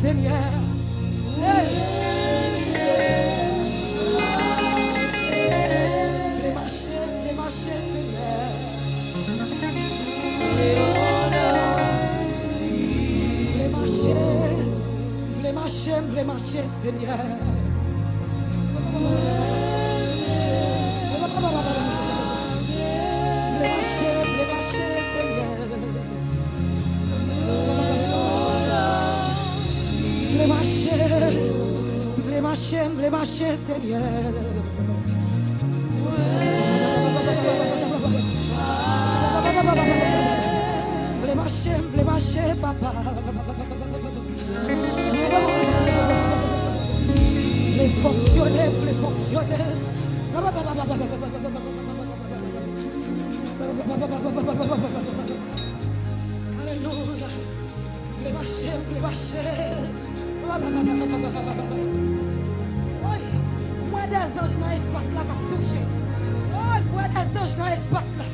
Seigneur. Vle marcher, Seigneur. Vle marcher, papa. Vle fonctionner. Alléluia. Vle marcher. Moi des anges dans l'espace là qui touché. Moi des anges dans l'espace là.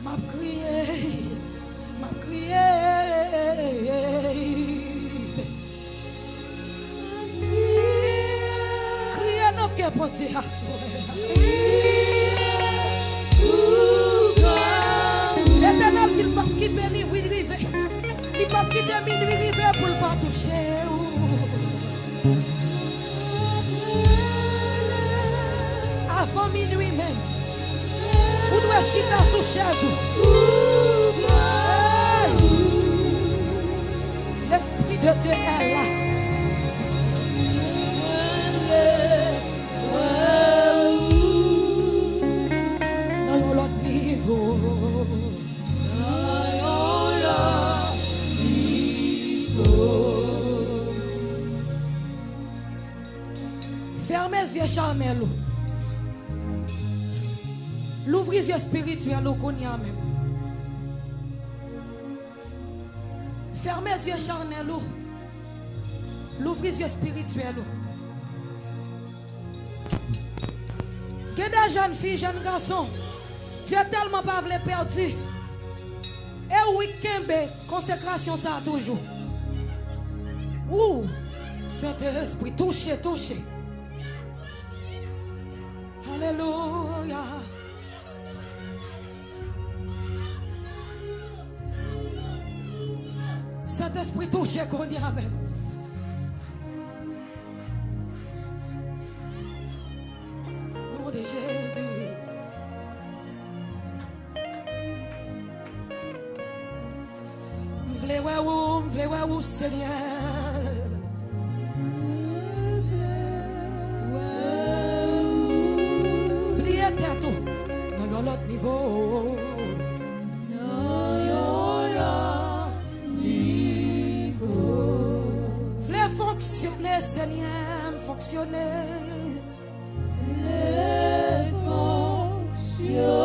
M'a crié, m'a crié. Crié dans pied pour Dieu à soi. L'éternel qu'il va quitter lui river. Il va quitter lui river pour ne pas toucher. Avant minuit même. Vous devez chiter sous chaise. L'Esprit de Dieu est là. Dans l'autre niveau. Fermez les yeux, Charmel. L'ouvrez les yeux spirituels au Konya même. Fermez les yeux charnels. L'ouvrez les yeux spirituels. Il y a des jeunes filles, jeunes garçons. Dieu tellement pas voulu perdu. Et week-end, consécration ça toujours. Ouh, Saint-Esprit, touchez, touchez. Alléluia. Saint-Esprit touché qu'on y a même. Nom de Jésus. M'vle où Seigneur. Oubliez tout. Dans l'autre niveau. Fonctionner, Seigneur, fonctionner. Fonctionner.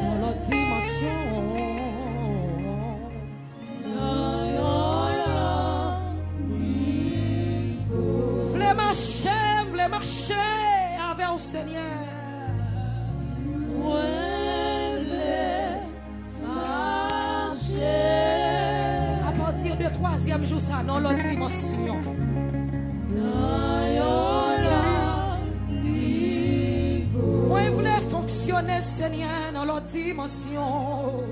Dans la dimension. Voulez marcher avec le Seigneur. De troisième jour, ça dans l'autre dimension. Moi, je voulais fonctionner, Seigneur, dans l'autre dimension.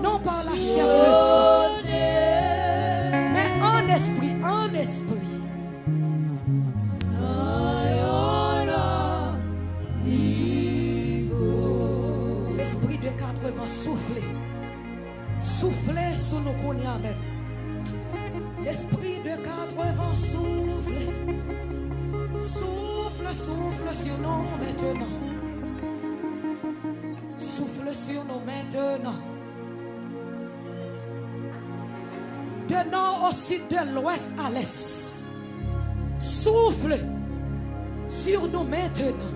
Non par la chair et le sang, mais en esprit, en esprit. L'esprit de 80 soufflé. Soufflez sur nos cognacs même. L'esprit de 80 souffle. Souffle, souffle sur nous maintenant. Souffle sur nous maintenant. De nord au sud, de l'ouest à l'est. Souffle sur nous maintenant.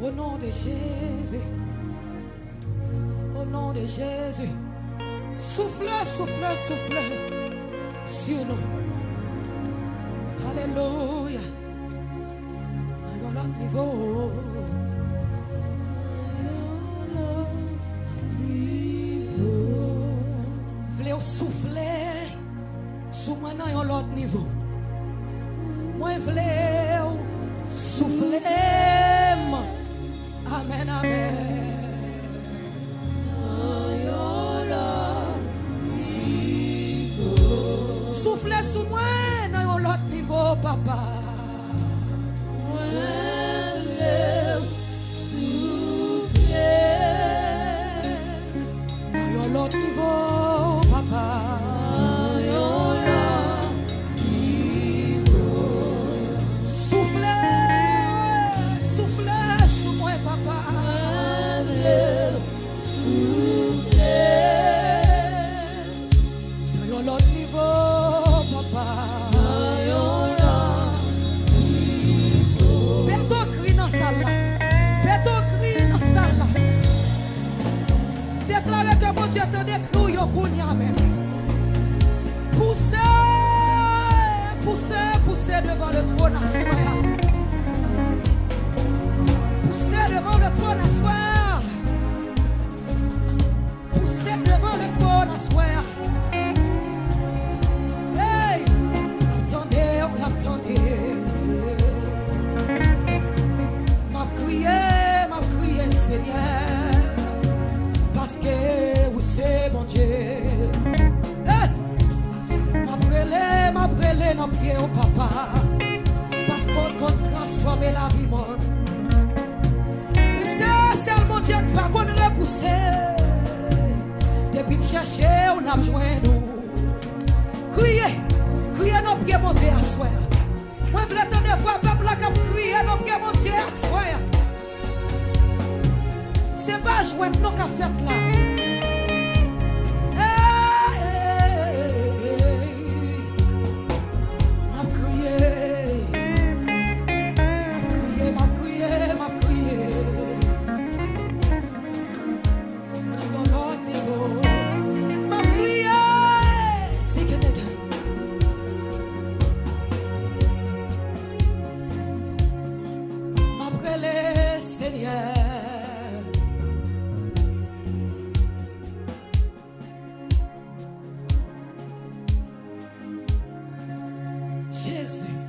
Au nom de Jésus. Au nom de Jésus. Souffle, souffle, souffle sur nous. Alléluia. Dans l'autre niveau. Voulez souffler sous moi dans l'autre niveau. Moi voulez souffler. Amen, amen. Soufflez sous moi dans l'autre niveau, papa. Dans l'autre niveau, papa. Kounia même. Poussez, poussez, poussez devant le trône à soir. Poussez devant le trône à soir. Poussez devant le trône à soir. Hey, attendez, on l'attendait. M'a crié, Seigneur. Parce que vous c'est bon Dieu. Hey, m'a brûlé nos pieds au papa. Parce qu'on compte transformer la vie monde. C'est seulement Dieu qui va qu'on repousser. Depuis que chercher, on a besoin de nous. Criez, criez nos pieds mon Dieu à soi. Moi je voulais t'entendre voir peuple là qui crier nos pieds mon Dieu à soi. C'est pas jouer nos qu'a fait là. Jésus.